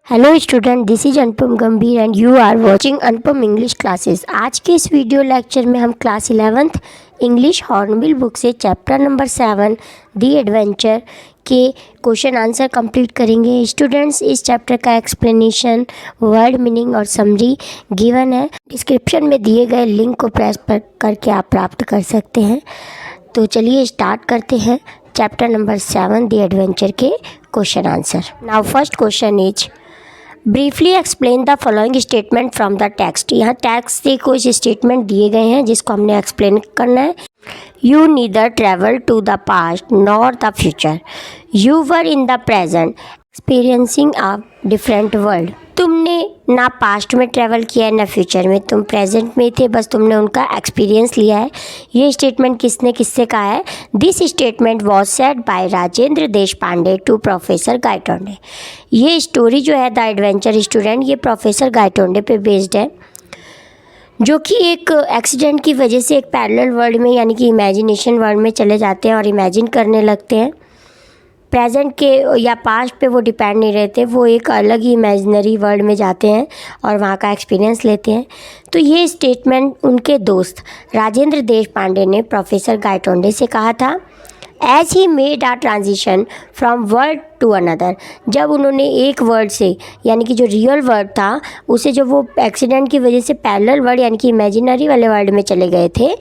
Hello student, this is Anupam Gambhir and you are watching Anupam English classes. आज के इस video lecture में हम class 11th English Hornbill book से चैप्टर नंबर 7 दी एडवेंचर के क्वेश्चन आंसर कंप्लीट करेंगे। स्टूडेंट्स, इस चैप्टर का एक्सप्लेनेशन, वर्ड मीनिंग और समरी गिवन है। डिस्क्रिप्शन में दिए गए लिंक को प्रेस करके आप प्राप्त कर सकते हैं। तो चलिए स्टार्ट करते हैं चैप्टर नंबर 7 दी एडवेंचर के question answer. Now first question is briefly explain the following statement from the text. यहाँ टेक्स्ट से कुछ स्टेटमेंट दिए गए हैं जिसको हमने एक्सप्लेन करना है। You neither travel to the past nor the future, you were in the present experiencing a different world. तुमने ना पास्ट में ट्रैवल किया है ना फ्यूचर में, तुम प्रेजेंट में थे, बस तुमने उनका एक्सपीरियंस लिया है। ये स्टेटमेंट किससे कहा है? This statement was said by Rajendra Deshpande to professor Gaitonde. ये स्टोरी जो है द एडवेंचर स्टूडेंट, ये प्रोफेसर गायटोंडे पे बेस्ड है, जो कि एक एक्सीडेंट की वजह से एक पैरेलल वर्ल्ड में यानी कि इमेजिनेशन वर्ल्ड में चले जाते हैं और इमेजिन करने लगते हैं। प्रेजेंट के या पास्ट पे वो डिपेंड नहीं रहते, वो एक अलग ही इमेजिनरी वर्ल्ड में जाते हैं और वहाँ का एक्सपीरियंस लेते हैं। तो ये स्टेटमेंट उनके दोस्त राजेंद्र देशपांडे ने प्रोफेसर गायटोंडे से कहा था। As he made a transition from world to another, जब उन्होंने एक वर्ड से यानी कि जो रियल वर्ड था उसे जब वो एक्सीडेंट की वजह से पैरेलल वर्ड यानी कि इमेजिनरी वाले वर्ल्ड में चले गए थे,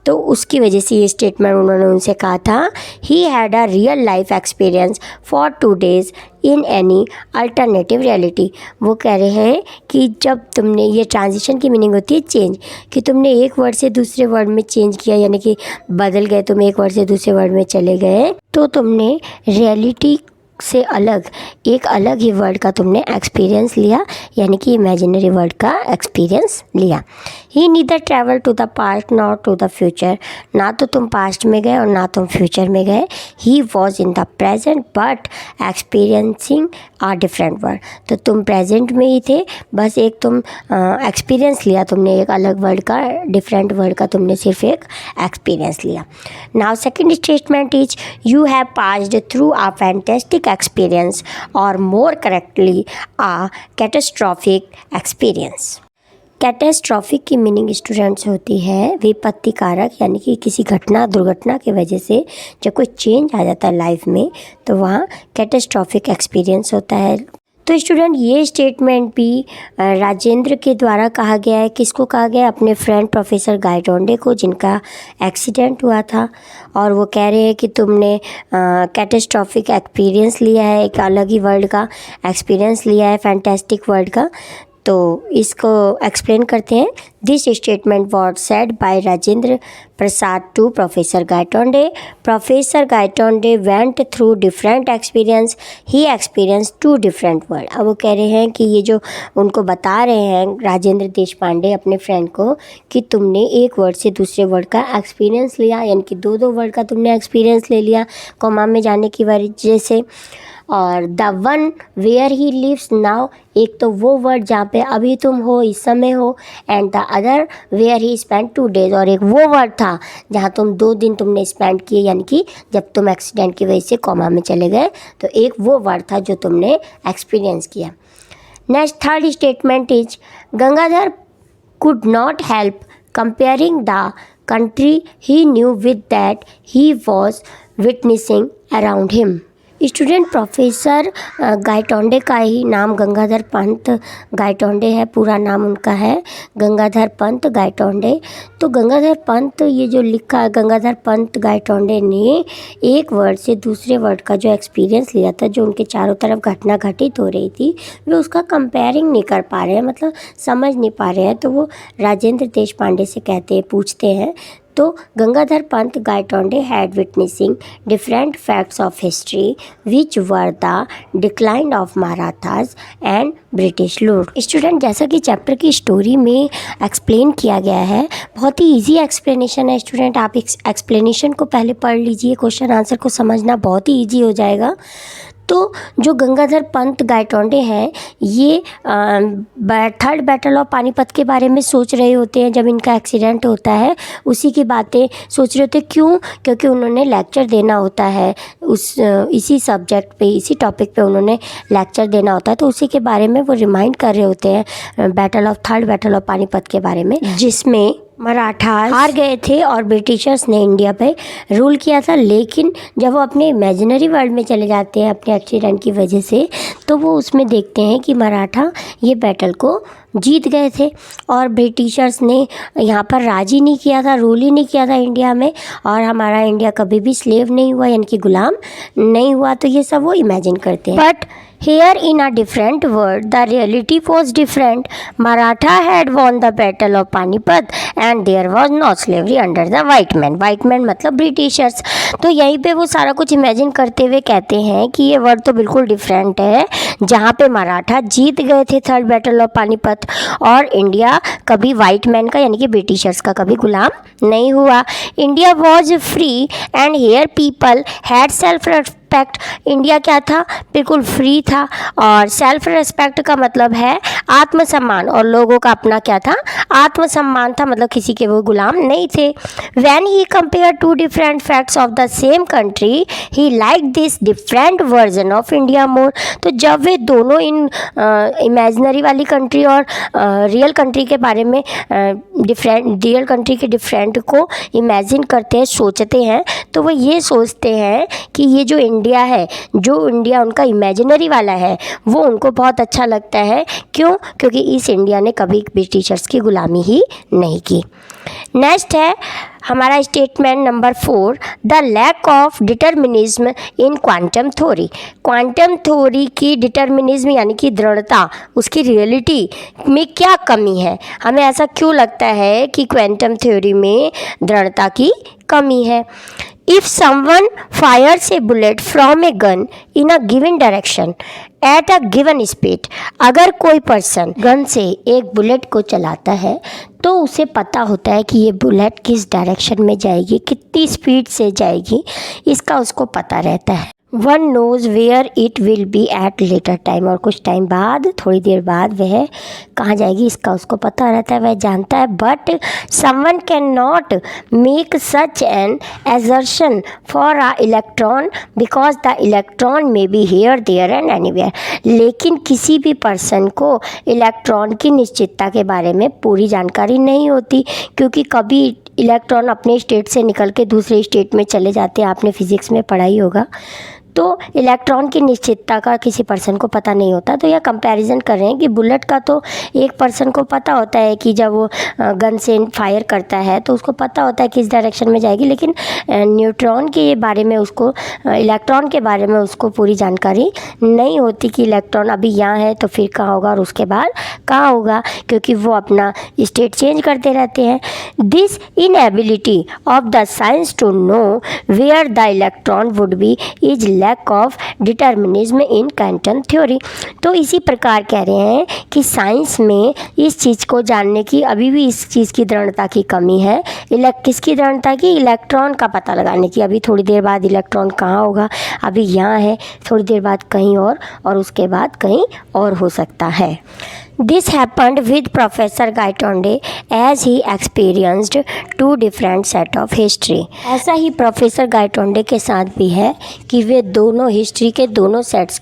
तो उसकी वजह से ये स्टेटमेंट उन्होंने उनसे कहा था। He had a real life experience for 2 days in any alternative reality. वो कह रहे हैं कि जब तुमने, ये ट्रांजिशन की मीनिंग होती है चेंज, कि तुमने एक वर्ड से दूसरे वर्ड में चेंज किया यानी कि बदल गए, तुम एक वर्ड से दूसरे वर्ड में चले गए, तो तुमने रियलिटी से अलग एक अलग ही वर्ल्ड का तुमने एक्सपीरियंस लिया यानी कि इमेजिनरी वर्ल्ड का एक्सपीरियंस लिया। He neither travel to the past nor to the future, ना तो तुम पास्ट में गए और ना तुम फ्यूचर में गए। He was in the present but experiencing a different world, तो तुम प्रेजेंट में ही थे, बस एक तुम एक्सपीरियंस लिया, तुमने एक अलग वर्ल्ड का, डिफरेंट वर्ल्ड का तुमने सिर्फ एक एक्सपीरियंस लिया। Now second statement is you have passed through a fantastic experience or more correctly a catastrophic experience. Catastrophic की मीनिंग स्टूडेंट्स होती है विपत्ति कारक, यानी कि किसी दुर्घटना की वजह से जब कोई चेंज आ जाता है लाइफ में तो वहाँ कैटास्ट्रॉफिक एक्सपीरियंस होता है। तो स्टूडेंट, ये स्टेटमेंट भी राजेंद्र के द्वारा कहा गया है। किसको कहा गया? अपने फ्रेंड प्रोफेसर गायटोंडे को, जिनका एक्सीडेंट हुआ था, और वो कह रहे हैं कि तुमने कैटास्ट्रॉफिक एक्सपीरियंस लिया है, एक अलग ही वर्ल्ड का एक्सपीरियंस लिया है, फैंटास्टिक वर्ल्ड का। तो इसको एक्सप्लेन करते हैं। This statement was said by Rajendra Prasad to professor Gaitonde. Professor Gaitonde went through different experience, he experience 2 different world. अब वो कह रहे हैं कि ये जो उनको बता रहे हैं राजेंद्र देशपांडे अपने फ्रेंड को कि तुमने एक वर्ड से दूसरे वर्ड का एक्सपीरियंस लिया, यानी कि 2 वर्ड का तुमने एक्सपीरियंस ले लिया कोमा में जाने की वजह से। और the one where he lives now, एक तो वो वर्ड जहाँ पे अभी तुम हो, इस समय हो, and the other where he spend 2 days, और एक वो वर्ड था जहाँ तुम 2 दिन तुमने स्पेंड किए, यानी कि जब तुम एक्सीडेंट की वजह से कोमा में चले गए तो एक वो वर्ड था जो तुमने एक्सपीरियंस किया। Next third statement is Gangadhar could not help comparing the country he knew with that he was witnessing around him। Student, professor Gaitonde का ही नाम गंगाधर पंत गायटोंडे है, पूरा नाम उनका है गंगाधर पंत गायटोंडे। तो गंगाधर पंत, ये जो लिखा है, गंगाधर पंत गायटोंडे ने एक वर्ड से दूसरे वर्ड का जो एक्सपीरियंस लिया था, जो उनके चारों तरफ घटना घटित हो रही थी, वे उसका कंपेयरिंग नहीं कर पा रहे हैं, मतलब समझ नहीं पा रहे हैं। तो वो राजेंद्र देशपांडे से पूछते हैं। तो Gangadhar Pant Gaitonde had witnessing different facts of history which were the decline of Marathas and British rule. Student, जैसा कि चैप्टर की स्टोरी में एक्सप्लेन किया गया है, बहुत ही इजी एक्सप्लेनेशन है। स्टूडेंट, आप एक्सप्लेनेशन को पहले पढ़ लीजिए, क्वेश्चन आंसर को समझना बहुत ही ईजी हो जाएगा। तो जो गंगाधर पंत गायटोंडे हैं ये थर्ड बैटल ऑफ पानीपत के बारे में सोच रहे होते हैं। जब इनका एक्सीडेंट होता है उसी की बातें सोच रहे होते हैं। क्यों? क्योंकि उन्होंने लेक्चर देना होता है इसी सब्जेक्ट पे, इसी टॉपिक पे उन्होंने लेक्चर देना होता है। तो उसी के बारे में वो रिमाइंड कर रहे होते हैं थर्ड बैटल ऑफ पानीपत के बारे में, जिसमें मराठास हार गए थे और ब्रिटिशर्स ने इंडिया पे रूल किया था। लेकिन जब वो अपने इमेजिनरी वर्ल्ड में चले जाते हैं अपने एक्सीडेंट की वजह से, तो वो उसमें देखते हैं कि मराठा ये बैटल को जीत गए थे और ब्रिटिशर्स ने यहाँ पर राज ही नहीं किया था, रूल ही नहीं किया था इंडिया में, और हमारा इंडिया कभी भी स्लेव नहीं हुआ, यानी कि गुलाम नहीं हुआ। तो ये सब वो इमेजिन करते हैं। But here in a different world the reality was different. Maratha had won the battle of Panipat and there was no slavery under the white man. White man मतलब ब्रिटिशर्स। तो यहीं पे वो सारा कुछ इमेजिन करते हुए कहते हैं कि ये वर्ड तो बिल्कुल डिफरेंट है, जहाँ पे मराठा जीत गए थे थर्ड बैटल ऑफ पानीपत और इंडिया कभी वाइट मैन का यानी कि ब्रिटिशर्स का कभी गुलाम नहीं हुआ। India was free and here people had self respect. India क्या था? बिल्कुल फ्री था, और सेल्फ रेस्पेक्ट का मतलब है आत्मसम्मान, और लोगों का अपना क्या था? आत्मसम्मान था, मतलब किसी के वो गुलाम नहीं थे। When he compare to different facts of the same country he like this different version of India more. तो जब वे दोनों इन इमेजिनरी वाली कंट्री और रियल कंट्री के बारे में रियल कंट्री के डिफरेंट को इमेजिन करते हैं, सोचते हैं, तो वो ये सोचते हैं कि ये जो इंडिया है, जो इंडिया उनका इमेजिनरी वाला है, वो उनको बहुत अच्छा लगता है। क्यों? क्योंकि इस इंडिया ने कभी ब्रिटिशर्स की गुलामी ही नहीं की। नेक्स्ट है हमारा statement number 4, the lack of determinism in quantum theory. Quantum theory की डिटर्मिनिज्म यानी कि दृढ़ता, उसकी रियलिटी में क्या कमी है? हमें ऐसा क्यों लगता है कि क्वांटम थ्योरी में दृढ़ता की कमी है? If someone fires a bullet from a gun in a given direction at a given speed, अगर कोई पर्सन गन से एक बुलेट को चलाता है तो उसे पता होता है कि ये बुलेट किस डायरेक्शन में जाएगी, कितनी स्पीड से जाएगी, इसका उसको पता रहता है। One knows where it will be at later time, और कुछ टाइम बाद, थोड़ी देर बाद वह कहाँ जाएगी इसका उसको पता रहता है, वह जानता है। But someone can not make such an assertion for a electron because the electron may be here there and anywhere. लेकिन किसी भी पर्सन को इलेक्ट्रॉन की निश्चितता के बारे में पूरी जानकारी नहीं होती, क्योंकि कभी इलेक्ट्रॉन अपने स्टेट से निकल के दूसरे स्टेट में चले जाते हैं, आपने फिजिक्स में पढ़ा ही होगा। तो इलेक्ट्रॉन की निश्चितता का किसी पर्सन को पता नहीं होता। तो यह कंपैरिजन कर रहे हैं कि बुलेट का तो एक पर्सन को पता होता है कि जब वो गन से फायर करता है तो उसको पता होता है किस डायरेक्शन में जाएगी, लेकिन न्यूट्रॉन के बारे में उसको, इलेक्ट्रॉन के बारे में उसको पूरी जानकारी नहीं होती कि इलेक्ट्रॉन अभी यहाँ है तो फिर कहाँ होगा और उसके बाद कहाँ होगा, क्योंकि वो अपना स्टेट चेंज करते रहते हैं। This inability of the science to know where the electron would be is lack of determinism in quantum theory. तो इसी प्रकार कह रहे हैं कि साइंस में इस चीज़ को जानने की अभी भी इस चीज़ की दृढ़ता की कमी है। किसकी दृढ़ता की? इलेक्ट्रॉन का पता लगाने की। अभी थोड़ी देर बाद इलेक्ट्रॉन कहाँ होगा, अभी यहाँ है, थोड़ी देर बाद कहीं और उसके बाद कहीं और हो सकता है। This happened with Professor Gaitonde as he experienced two different set of history। ऐसा ही प्रोफेसर गाइटोंडे के साथ भी है कि वे दोनों हिस्ट्री के दोनों सेट्स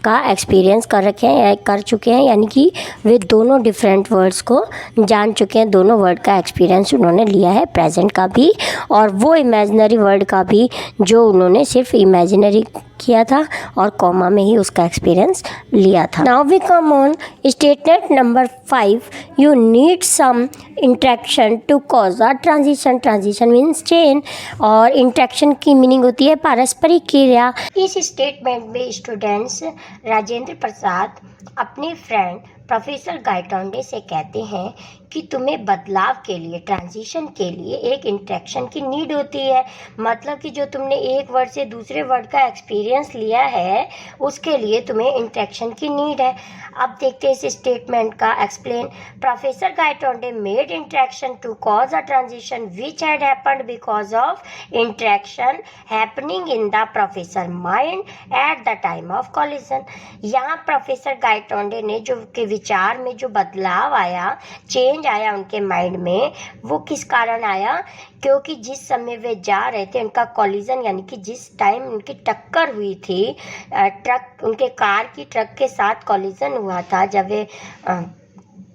का एक्सपीरियंस कर चुके हैं, यानी कि वे दोनों डिफरेंट वर्ड्स को जान चुके हैं, दोनों वर्ड का एक्सपीरियंस उन्होंने लिया है, प्रेजेंट का भी और वो इमेजिनरी वर्ल्ड का भी जो उन्होंने सिर्फ इमेजिनरी किया था और कॉमा में ही उसका एक्सपीरियंस लिया था। Now we come on statement number 5, you need some interaction to cause a transition. Transition means change, और इंट्रैक्शन की मीनिंग होती है पारस्परिक क्रिया। इस स्टेटमेंट में स्टूडेंट्स राजेंद्र प्रसाद अपने फ्रेंड प्रोफेसर गायटोंडे से कहते हैं कि तुम्हें बदलाव के लिए, ट्रांजिशन के लिए एक इंटरेक्शन की नीड होती है। मतलब कि जो तुमने एक वर्ड से दूसरे वर्ड का एक्सपीरियंस लिया है उसके लिए तुम्हें इंटरेक्शन की नीड है। अब देखते हैं इस स्टेटमेंट का explain. Professor Gaitonde made interaction to cause a transition which had happened because of interaction happening in the professor mind at the time of collision. यहाँ प्रोफेसर गायटोंडे ने जो के विचार में जो बदलाव आया, चेंज आया उनके माइंड में, वो किस कारण आया? क्योंकि जिस समय वे जा रहे थे उनका कॉलिजन यानी कि जिस टाइम उनकी टक्कर हुई थी ट्रक, उनके कार की ट्रक के साथ कॉलिजन हुआ था, जब वे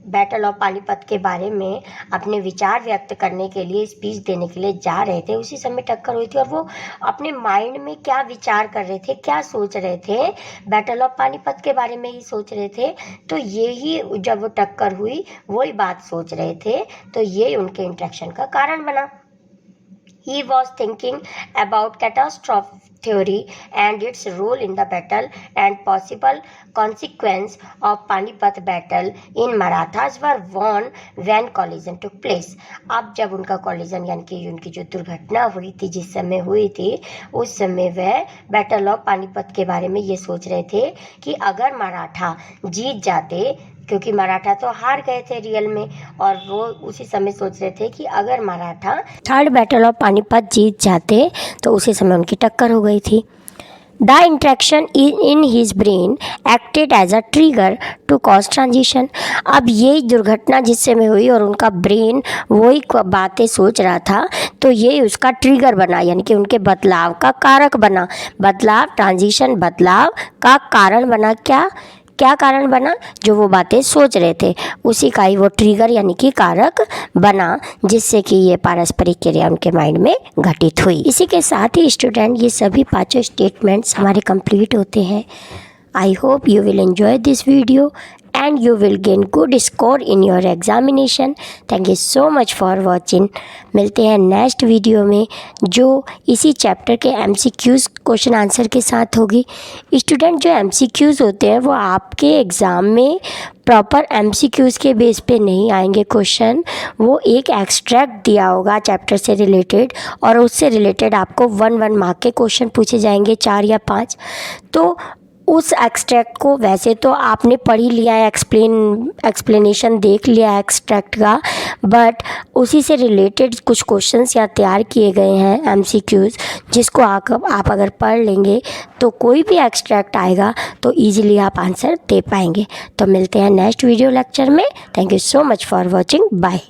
बैटल ऑफ पानीपत के बारे में अपने विचार व्यक्त करने के लिए, स्पीच देने के लिए जा रहे थे, उसी समय टक्कर हुई थी। और वो अपने माइंड में क्या विचार कर रहे थे, क्या सोच रहे थे, बैटल ऑफ पानीपत के बारे में ही सोच रहे थे। तो ये ही जब वो टक्कर हुई वही बात सोच रहे थे, तो ये उनके इंटरेक्शन का कारण बना। He was thinking about catastrophe theory and its role in the battle and possible consequence of Panipat battle in Marathas were won when collision took place। अब जब उनका collision यानी कि उनकी जो दुर्घटना हुई थी, जिस समय हुई थी, उस समय वह बैटल ऑफ पानीपत के बारे में ये सोच रहे थे कि अगर मराठा जीत जाते, क्योंकि मराठा तो हार गए थे रियल में, और वो उसी समय सोच रहे थे कि अगर Maratha third battle of Panipat जीत जाते तो उसी समय उनकी टक्कर हो गई थी। The interaction in his brain acted as a trigger to cause transition. अब यही दुर्घटना जिस समय हुई और उनका ब्रेन वही बातें सोच रहा था, तो ये उसका ट्रिगर बना, यानी कि उनके बदलाव का कारक बना। बदलाव, ट्रांजिशन बदलाव का कारण बना। क्या कारण बना? जो वो बातें सोच रहे थे उसी का ही वो ट्रिगर यानी कि कारक बना, जिससे कि ये पारस्परिक क्रिया उनके माइंड में घटित हुई। इसी के साथ ही स्टूडेंट ये सभी पांचों स्टेटमेंट्स हमारे कंप्लीट होते हैं। I hope you will enjoy this video and you will gain good score in your examination. Thank you so much for watching. मिलते हैं नेक्स्ट वीडियो में जो इसी चैप्टर के MCQs क्वेश्चन आंसर के साथ होगी। स्टूडेंट, जो MCQs होते हैं वो आपके एग्ज़ाम में प्रॉपर MCQs के बेस पे नहीं आएंगे क्वेश्चन। वो एक एक्सट्रैक्ट दिया होगा चैप्टर से रिलेटेड और उससे रिलेटेड आपको 1 मार्क के क्वेश्चन पूछे जाएंगे, 4 या 5। तो उस एक्सट्रैक्ट को वैसे तो आपने पढ़ ही लिया है, एक्सप्लेनेशन देख लिया है एक्सट्रैक्ट का, बट उसी से रिलेटेड कुछ क्वेश्चंस यहाँ तैयार किए गए हैं MCQs, जिसको आप अगर पढ़ लेंगे तो कोई भी एक्सट्रैक्ट आएगा तो इजीली आप आंसर दे पाएंगे। तो मिलते हैं नेक्स्ट वीडियो लेक्चर में। Thank you so much for watching. Bye.